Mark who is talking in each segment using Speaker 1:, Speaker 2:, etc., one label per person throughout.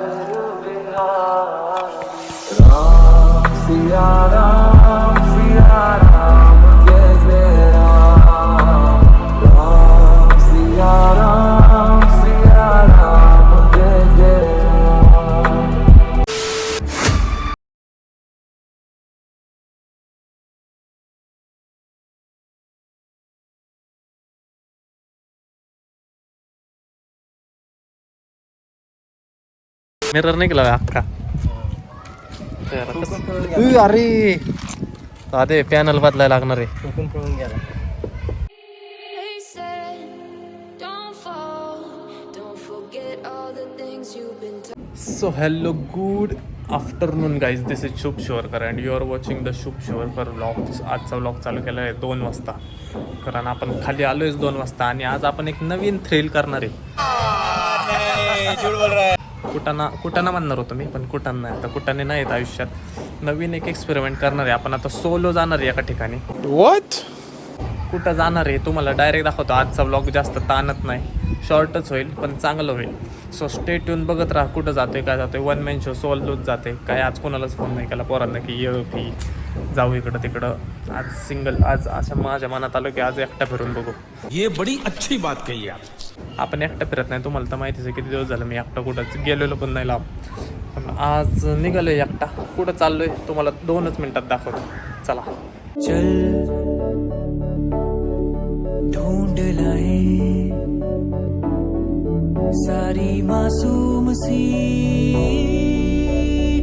Speaker 1: राम सिया राम जय जय राम। राम सिया राम जय जय Ram.
Speaker 2: Mirror निघाला अख्खा. अरे अरे पॅनल बदलायला लागणार आहे.
Speaker 3: They said, don't fall, don't forget all the things you've been
Speaker 2: so hello good afternoon guys, this is Shubh Shivarkar and you are watching the Shubh Shivarkar vlogs. आजचा vlog चालू केला आहे 2 वाजता, कारण आपण खाली आलो आहेच 2 वाजता आणि आज आपण एक नवीन थ्रिल करणार आहे. कुटाणा म्हणणार होतो मी, पण कुटाणा नाही. आता कुटाणे नाही आहेत आयुष्यात. नवीन एक एक्सपेरिमेंट करणार आहे आपण. आता सोलो जाणार आहे एका ठिकाणी.
Speaker 4: व्हॉट?
Speaker 2: कुठं जाणार आहे तुम्हाला डायरेक्ट दाखवतो. आजचा व्लॉग जास्त ताणत नाही, शॉर्टच होईल पण चांगलं होईल. सो स्टे ट्यून बघत राहा. कुठं जातोय काय जातोय. 1 मॅन शो सोलोच जाते. काय आज कोणालाच फोन नाही केला पोरांना की ये फी जाऊ इकडं तिकडं. आज सिंगल. आज असं माझ्या मनात आलं की आज एकटा फिरून बघू.
Speaker 4: ये बड़ी अच्छी बात कही आप.
Speaker 2: आपण एकटा फिरत नाही, तुम्हाला तर माहितीच आहे. किती दिवस झालं मी एकटा कुठंच गेलेलो पण नाही लांब. पण आज निघालोय एकटा. कुठं चाललोय तुम्हाला 2च मिनिटात दाखवतो. चला.
Speaker 1: चल ढूंढ लाए सारी मासूम सी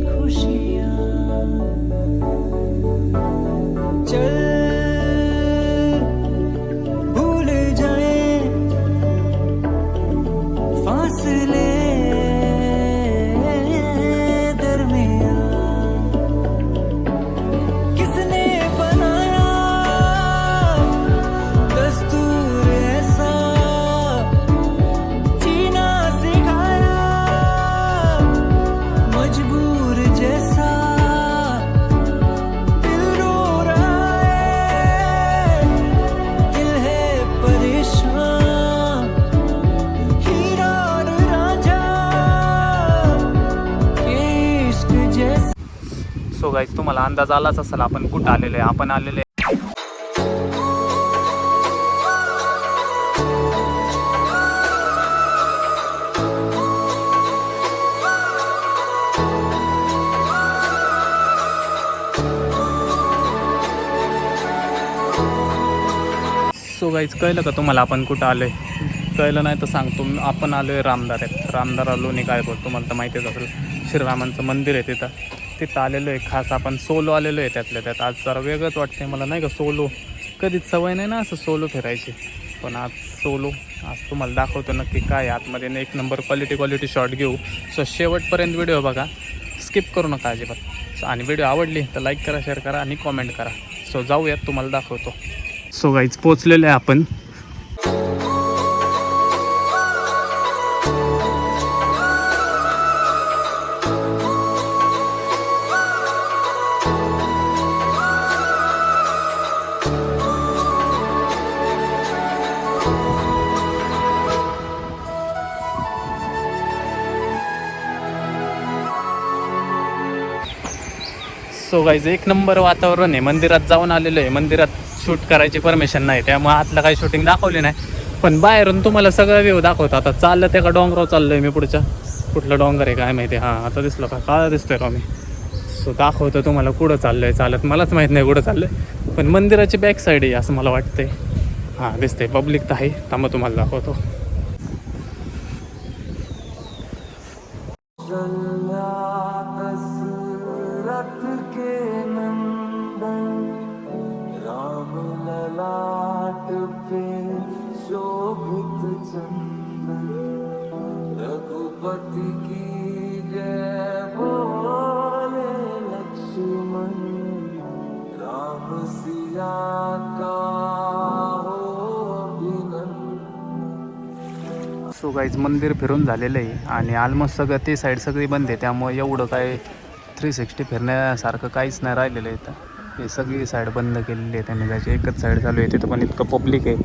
Speaker 1: खुशियाँ। चल भूल जाए फासले दरमियाँ। किसने बनाया दस्तूर ऐसा, जीना सिखाया मजबूर जैसा। दिल रो रहा है, दिल है परेशान। हीरा और रांझा के इश्क जैसा।
Speaker 2: सो गाईज, तुम्हाला अंदाज आलाच असेल आपण कुठं आलेलो आहे. आपण आलेलो आहे सो गाईज, कळलं का तुम्हाला आपण कुठं आलो आहे? कळलं नाही तर सांगतो. आपण आलो आहे रामदाऱ्यात. रामदारा लोणी काय बोलतो तुम्हाला तर माहितीच असेल. श्रीरामांचं मंदिर आहे तिथं आलेलो आहे. खास आपण सोलो आलेलो आहे. त्यातल्या त्यात आज जरा वेगळंच वाटते मला, नाही का. सोलो कधीच सवय नाही ना असं सोलो फिरायची, पण आज सोलो. आज तुम्हाला दाखवतो नक्की काय आतमध्ये. एक नंबर क्वालिटी शॉट घेऊ. सो शेवटपर्यंत व्हिडिओ बघा, स्किप करू नका अजिबात. आणि व्हिडिओ आवडली तर लाईक करा, शेअर करा आणि कॉमेंट करा. सो जाऊयात, तुम्हाला दाखवतो. सो गाईज, पोचलेलो आहे आपण. सो गाईज, एक नंबर वातावरण आहे. मंदिरात जाऊन आलेलो आहे. मंदिरात शूट करायची परमिशन नाही, त्यामुळे आतलं काही शूटिंग दाखवली नाही. पण बाहेरून तुम्हाला सगळं व्ह्यू दाखवतो. आता चाललं त्या का डोंगरावर चाललो आहे मी. कुठलं डोंगर आहे काय माहिती. हां, आता दिसलं का? काळा दिसतोय का मी? सो दाखवतो तुम्हाला कुठं चाललो आहे चालत. मलाच माहीत नाही कुठं चाललं आहे, पण मंदिराची बॅक साईड आहे असं मला वाटतंय. हां, दिसतंय. पब्लिक तर आहे. थांबा तुम्हाला दाखवतो.
Speaker 1: दशरथ के नंदन राम ललाट पे शोभित चंदन। रघुपति की जय बोले लक्ष्मण। राम सिया का हो अभिनंदन।
Speaker 2: सो गाईज, मंदिर फिरून झालेलं आहे आणि ऑलमोस्ट सगळं ते साईड सगळी बंद आहे. त्यामुळे एवढं काय 360 फिरण्यासारखं काहीच नाही राहिलेलं आहे इथं. हे सगळी साईड बंद केलेली आहे त्यांनी. त्याची एकच साईड चालू आहे. तिथं पण इतकं पब्लिक आहे,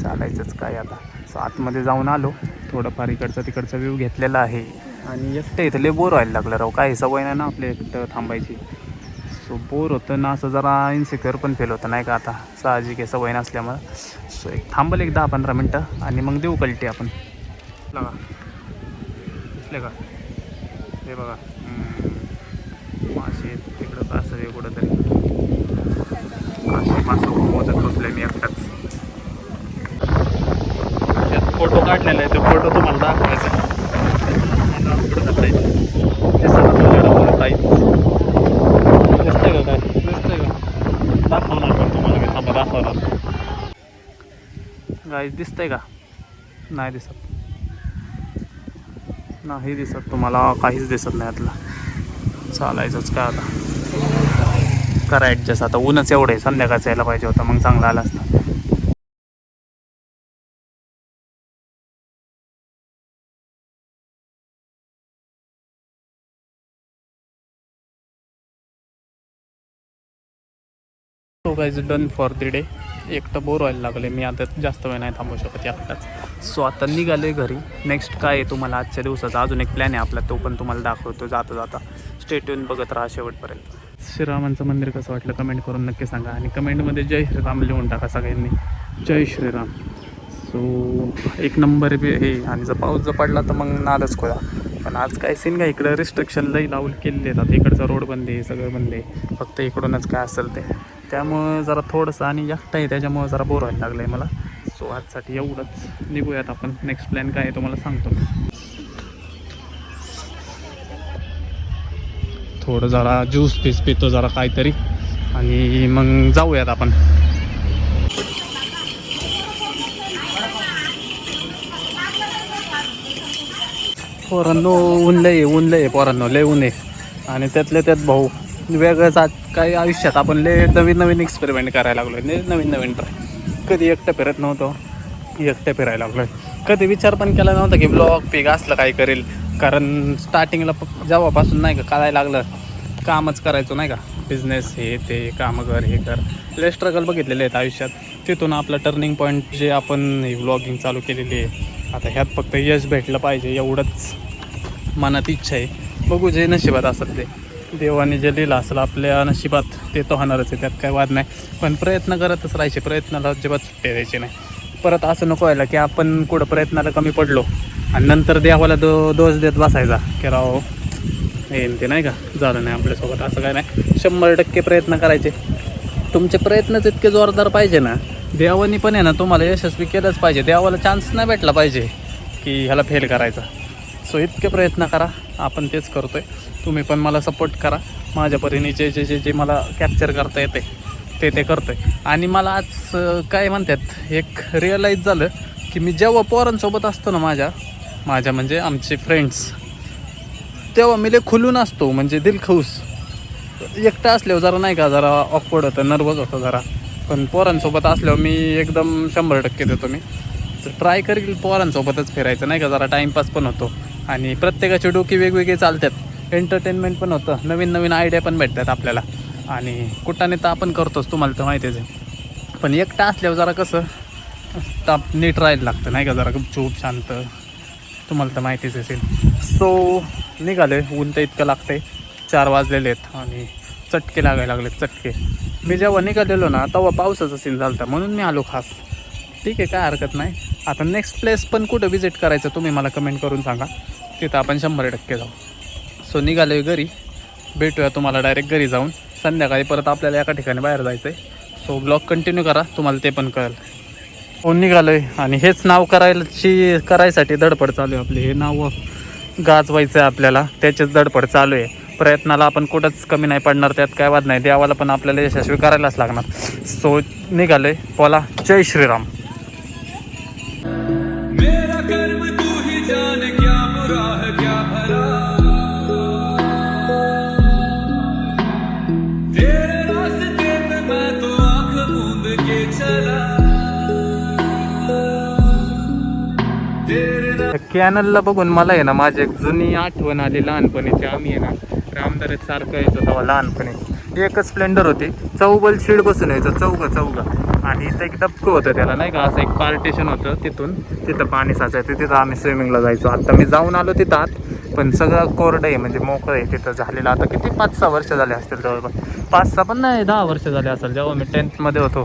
Speaker 2: चालायचंच काय आता. सो आतमध्ये जाऊन आलो, थोडंफार इकडचा तिकडचा व्ह्यू घेतलेला आहे. आणि एकटं इथं लय बोर व्हायला लागलं राव, काही सवय नाही ना आपल्या एकटं थांबायची. सो बोर होतं ना, असं जरा इन्सिक्युअर पण फील होतं नाही का, आता साहजिक आहे सवय नसल्यामुळं. सो एक थांबल एक 10-15 मिनटं आणि मग देऊ कल्टी आपण. बघा दिसले का, हे बघा मासे तिकडं का असं कुठंतरी मासे मोजत बसले मी एकटाच. त्यात फोटो काढलेला आहे, तो फोटो तुम्हाला दाखवायचा काहीच दिसतंय का, काय दिसतंय का, दाखवणार पण तुम्हाला मी, थांबा दाखवणार. काहीच दिसतंय का, नाही दिसत, नाही दिसत तुम्हाला, काहीच दिसत नाही आतला. चालायचंच का आता, करा ॲडजस्ट. आता ऊनच एवढं आहे, संध्याकाळचं यायला पाहिजे होतं, मग चांगला आला असता. So guys done for the day. एकटं बोर व्हायला लागले मी, आता जास्त वेळ नाही थांबू शकत एकटाच. सो आता निघालो आहे घरी. नेक्स्ट काय आहे तुम्हाला आजच्या दिवसाचा अजून एक प्लॅन आहे आपला, तो पण तुम्हाला दाखवतो जाता जाता. स्टे ट्यून बघत राहा शेवटपर्यंत. श्रीरामांचं मंदिर कसं वाटलं कमेंट करून नक्की सांगा, आणि कमेंटमध्ये जय श्रीराम लिहून टाका सगळ्यांनी, जय श्रीराम. सो एक नंबर बी हे, आणि जर पाऊस जर पडला तर मग नादच खोला. पण आज काय सीन का, इकडं रिस्ट्रिक्शन लई लावून केलेले आहेत. आता इकडचा रोड बंद आहे, सगळं बंद आहे, फक्त इकडूनच काय असेल ते. त्यामुळं जरा थोडंसं, आणि एकटं आहे त्याच्यामुळं जरा बोर व्हायला लागलं आहे मला. सो आजसाठी एवढंच, निघूयात आपण. नेक्स्ट प्लॅन काय आहे तुम्हाला सांगतो मी. थोडं जरा ज्यूस पीस पितो जरा काहीतरी, आणि मग जाऊयात आपण. पोरांनो ऊन लय पोरांनो, लय ऊन आहे. आणि त्यातल्या त्यात भाऊ वेगळंच आज काही आयुष्यात आपण लय नवीन एक्सपेरिमेंट करायला लागलो आहे, नवीन ट्राय. कधी एकटं फिरत नव्हतो, एकटं फिरायला लागलो आहे. कधी विचार पण केला नव्हता की ब्लॉग पिक असलं काही करेल, कारण स्टार्टिंगला जेव्हापासून नाही का कळायला लागलं, कामच करायचो नाही का, बिझनेस हे ते, कामं कर हे कर, लय स्ट्रगल बघितलेले आहेत आयुष्यात. तिथून आपलं टर्निंग पॉईंट जे आपण ही व्लॉगिंग चालू केलेली आहे. आता ह्यात फक्त यश भेटलं पाहिजे एवढंच मनात इच्छा आहे. बघू जे नशिबात असेल ते, देवाने जे लिहिलं असेल आपल्या नशिबात ते तर होणारच आहे, त्यात काय वाद नाही. पण प्रयत्न करतच राहायचे, प्रयत्नाला अजिबात सुट्टी द्यायची नाही. परत असं नको व्हायला की आपण कुठं प्रयत्नाला कमी पडलो आणि नंतर देवाला दोष देत बसायचा की राव हे ते नाही का झालं नाही आपल्यासोबत. असं काय नाही, 100% प्रयत्न करायचे. तुमचे प्रयत्नच इतके जोरदार पाहिजे ना, देवानी पण आहे ना तुम्हाला यशस्वी केलंच पाहिजे. देवाला चान्स नाही भेटला पाहिजे की ह्याला फेल करायचा. सो इतके प्रयत्न करा, आपण तेच करतो आहे. तुम्ही पण मला सपोर्ट करा. माझ्या परीने जे जे जे जे मला कॅप्चर करता येते ते करतो आहे. आणि मला आज काय म्हणतात एक रिअलाईज झालं की मी जेव्हा पोरांसोबत असतो ना, माझ्या म्हणजे आमचे फ्रेंड्स, तेव्हा मी लय खुलून असतो, म्हणजे दिलखुश. एकटा असल्यावर जरा नाही का, जरा ऑकवर्ड होतं, नर्वस होतं जरा. पण पोरांसोबत असल्यावर मी एकदम 100% देतो मी. तर ट्राय करेल पोरांसोबतच फिरायचं नाही का, जरा टाईमपास पण होतो आणि प्रत्येकाची डोकी वेगवेगळी चालतात, एंटरटेनमेंट पण होतं, नवीन आयडिया पण भेटतात आपल्याला. आणि कुठाने तर आपण करतोच, तुम्हाला तर माहितीच आहे. पण एकटा असल्यावर जरा कसं नीट राहायला लागतं नाही का, जरा चूप शांत, तुम्हाला तर माहितीच असेल. सो निघाले, ऊन तर इतकं लागतंय, 4 वाजलेले आहेत आणि चटके लागायला लागलेत चटके. मी जेव्हा निघालेलो ना तेव्हा पावसाचा सीन झाला होता, म्हणून मी आलो खास. ठीक आहे, काय हरकत नाही. आता नेक्स्ट प्लेस पण कुठं विजिट करायचं तुम्ही मला कमेंट करून सांगा, तिथं आपण 100% जाऊ. सो निघालो घरी, भेटूया तुम्हाला डायरेक्ट घरी जाऊन. संध्याकाळी परत आपल्याला एका ठिकाणी बाहेर जायचं आहे. सो ब्लॉग कंटिन्यू करा, तुम्हाला ते पण कळेल. हो निघालो आहे, आणि हेच नाव करायसाठी धडपड चालू आहे आपली. हे नाव गाजवायचं आहे आपल्याला, त्याचीच धडपड चालू आहे. प्रयत्नाला आपण कुठंच कमी नाही पडणार, त्यात काय वाद नाही. देवाला पण आपल्याला यशस्वी करायलाच लागणार. सो निघालो आहे, बोला जय श्रीराम.
Speaker 1: मेरा कर्म तू ही जाने, क्या बुरा है क्या भला, तेरे रास्ते पे मैं तो आंख मूंद के चला.
Speaker 2: कॅनलला बघून मला आहे ना माझी एक जुनी आठवण आली लहानपणीची. आम्ही आहे ना रामदऱ्यात सारखं यायचो तेव्हा लहानपणी. एकच स्प्लेंडर होती, चौबल शीड बसून यायचं, चौघं. आणि इथं एक डबकं होतं त्याला नाही का, असं एक पार्टिशन होतं, तिथं पाणी साचायचं, तिथं आम्ही स्विमिंगला जायचो. आता मी जाऊन आलो तिथं आत, पण सगळं कोरडं आहे म्हणजे मोकळं आहे तिथं झालेलं. आता किती 5-6 वर्ष झाले असतील जवळपास, 5-6 पण नाही 10 वर्ष झाले असेल. जेव्हा मी 10th होतो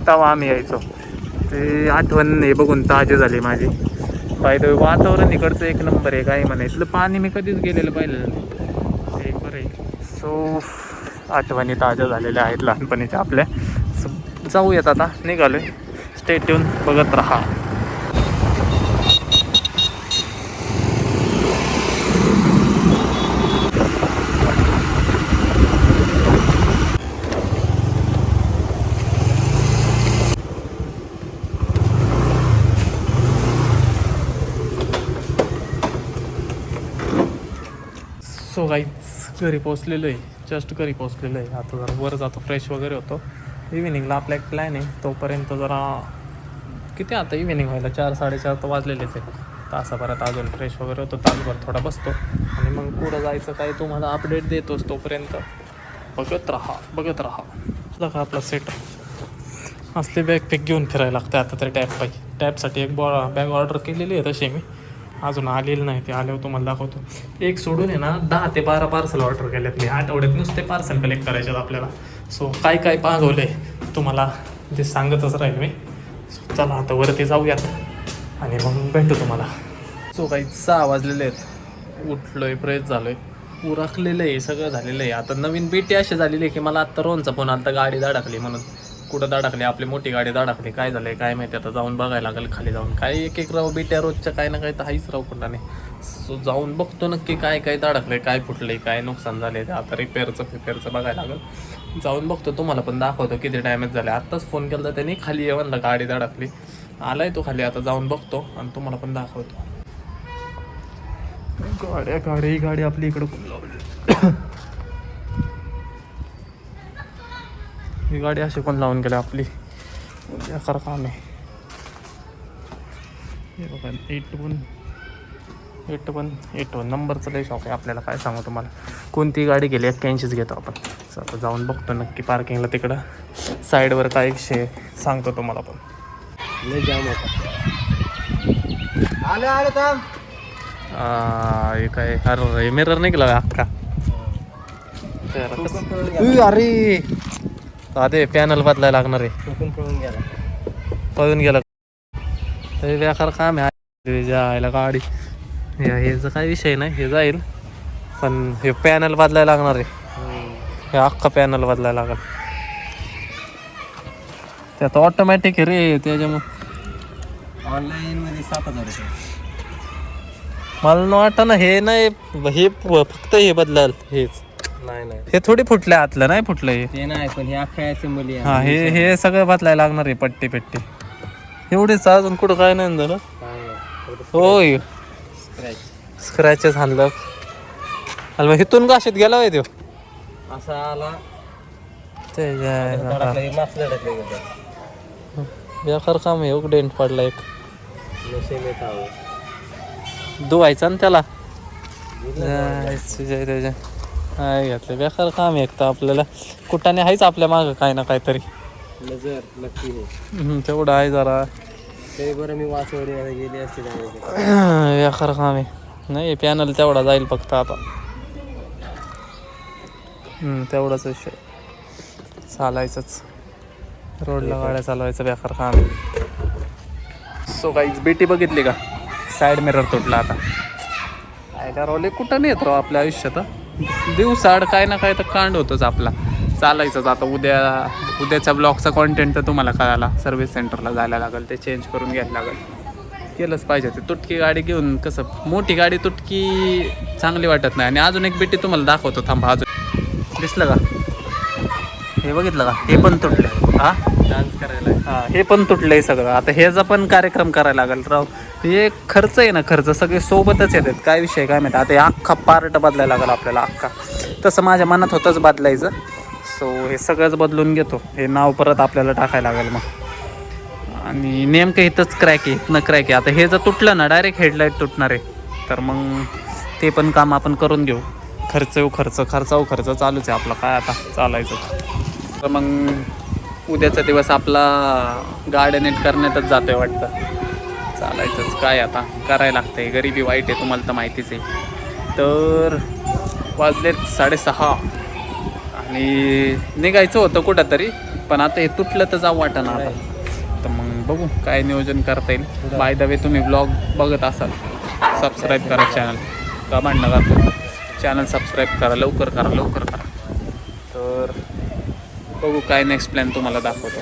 Speaker 2: तेव्हा आम्ही यायचो. ते आठवण हे बघून ताजी झाली माझी. पाहिजे वातावरण इकडचं एक नंबर आहे, काय म्हणा इथलं पाणी मी कधीच गेलेलं पाहिलं ते एक बरं आहे. सो आठवणी ताज्या झालेल्या आहेत लहानपणीच्या आपल्या. जाऊयात आता, निघालो आहे. स्टे ट्यून, बघत राहा. सो गाईच घरी पोचलेलो आहे, जस्ट घरी पोचलेलो आहे. आता जरा वर जातो, फ्रेश वगैरे होतो. इव्हिनिंगला आपला एक प्लॅन आहे, तोपर्यंत जरा किती आता इव्हिनिंग व्हायला 4-4:30 तर वाजलेलेच आहे. तासाभरात अजून फ्रेश वगैरे होतो, तासभर थोडा बसतो आणि मग पुढं जायचं काय तुम्हाला अपडेट देतोच. तोपर्यंत बघत राहा. बघा आपला सेट असले बॅगपॅक घेऊन फिरायला लागतं आता तरी. टॅपसाठी एक बॅग ऑर्डर केलेली आहे, तशी मी अजून आलेलं नाही. ते आल्यावर तुम्हाला दाखवतो. एक सोडून आहे ना 10 ते 12 पार्सल ऑर्डर केलेत मी आठवड्यात. नुसते पार्सल कलेक्ट करायचे आपल्याला. सो काय पागवलं आहे तुम्हाला ते सांगतच राहील मी. सो चला आता वरती जाऊयात आणि मग भेटू तुम्हाला. सो काही 6 वाजलेले आहेत. उठलो आहे, फ्रेश झालो आहे, उरकलेलं आहे, सगळं झालेलं आहे. आता नवीन बीटी अशी झालेली आहे की मला आत्ता रोनचा फोन आला, गाडी धडकली म्हणून. कुठं धडकली? आपली मोठी गाडी धडकली. काय झालं आहे काय माहिती, आता जाऊन बघायला लागेल खाली जाऊन. काय एक राव बीट्या रोजच्या काय ना काय तर हाईच राव कुठाने. सो जाऊन बघतो नक्की काय धडकलं आहे, काय फुटलं आहे, काय नुकसान झालं आहे. आता रिपेअरचं बघायला लागेल. जाऊन बघतो, तुम्हाला पण दाखवतो किती डॅमेज झाले. आत्ताच फोन केला तर त्यांनी, खाली ये म्हणलं गाडी धडकली. आलाय तो खाली, आता जाऊन बघतो आणि तुम्हाला पण दाखवतो. गाडी आपली इकडं कोण लावली? ही गाडी अशी पण लावून गेली आपली. बेकार काम आहे. हे बघा 81 नंबरचं लय शॉप आहे आपल्याला. काय सांगू तुम्हाला, कोणती गाडी गेली 81च घेतो आपण. आता जाऊन बघतो नक्की पार्किंगला तिकडं साईडवर काय विषय सांगतो तुम्हाला पण.
Speaker 5: लय जाम होता. आलं थांब.
Speaker 2: हे काय, अरे मिरर नाही गेला अख्खा. अरे अरे पॅनल बदलायला लागणार आहे. पळून गेला. तरी बेकार काम आहे जायला गाडी. हेचा काही विषय नाही, हे जाईल. पण हे पॅनल बदलायला लागणार आहे. हे अख्खा पॅनल बदलायला लागेल. त्यात ऑटोमॅटिक आहे रे, त्याच्यामुळे
Speaker 5: ऑनलाईन मध्ये 7,000 रुपये.
Speaker 2: मला न वाटतं ना हे नाही, हे फक्त हे बदलाल. हेच
Speaker 5: नाही
Speaker 2: हे थोडी फुटलं, आतलं नाही फुटलं हे.
Speaker 5: ते नाही, पण हे अख्खा असेंबली आहे.
Speaker 2: हा हे सगळं बदलायला लागणार आहे, पट्टी. एवढीच, अजून कुठं काय नाही झालं. होय स्क्रॅचेस आणलं. आणि मग इथून काशीत गेला होय तो
Speaker 5: असा आला
Speaker 2: ते
Speaker 5: मागचं धडकलं गेलं.
Speaker 2: बेकार काम आहे. डेंट पडला एक.
Speaker 5: नशेमेत आहो.
Speaker 2: धुवायचा ना त्याला. त्याच्या काय घेतलं, बेकार काम आहे. एक तर आपल्याला कुठाने आहेच आपल्या मागं काय ना काहीतरी.
Speaker 5: नजर नक्की आहे
Speaker 2: तेवढं आहे जरा.
Speaker 5: तरी बरं मी वाचवडीला गेली असते.
Speaker 2: बेकार काम आहे. नाही पॅनल तेवढा जाईल फक्त आता. तेवढाच विषय. चालायचंच रोडला गाड्या चालवायचं बेकार काम आहे. सो काहीच बीटी बघितली का? साईड मिरर तुटला आता. काय रोले कुठं नाही येत राव आपल्या आयुष्यात. दिवसाआड काय ना काय तर कांड होतोच आपला. चालायचंच आता. उद्याच्या ब्लॉगचा कॉन्टेंट तर तुम्हाला कळाला. सर्व्हिस सेंटरला जायला लागेल, ते चेंज करून घ्यायला लागेल. केलंच पाहिजे ते. तुटकी गाडी घेऊन कसं, मोठी गाडी तुटकी चांगली वाटत नाही. आणि अजून एक बीटी तुम्हाला दाखवतो, थांबा. अजून दिसलं का? हे बघितलं का? हे पण तुटलं. हा
Speaker 5: डान्स करायला.
Speaker 2: हा हे पण तुटलंय सगळं. आता ह्याचा पण कार्यक्रम करायला लागेल राव. हे खर्च आहे ना, खर्च सगळे सोबतच येतात. काय विषय काय माहिती. आता हे अख्खा पार्ट बदलायला लागेल आपल्याला अख्खा. तसं माझ्या मनात होतंच बदलायचं. सो हे सगळंच बदलून घेतो. हे नाव परत आपल्याला टाकायला लागेल मग. आणि नेमकं इथंच क्रॅक आहे, इथनं क्रॅक आहे. आता हे जर तुटलं ना, डायरेक्ट हेडलाईट तुटणार आहे. तर मग ते पण काम आपण करून घेऊ. खर्च चालूच आहे आपला. काय आता चालायचं. तर मग उद्याचा दिवस आपला गाड्या नीट करण्यातच जातोय वाटतं. चालायचंच काय आता, करायला लागतंय. गरिबी वाईट आहे, तुम्हाला तर माहितीच आहे. तर वाजलेत 6:30 आणि निघायचं होतं कुठं तरी, पण आता हे तुटलं तर जाऊ वाटणार आता. तर मग बघू काय नियोजन करता येईल. बाय द वे तुम्ही ब्लॉग बघत असाल सबस्क्राईब करा चॅनल, का भांडणं करतो चॅनल सबस्क्राईब करा, लवकर करा. तर बघू काय नेक्स्ट प्लॅन तुम्हाला दाखवतो.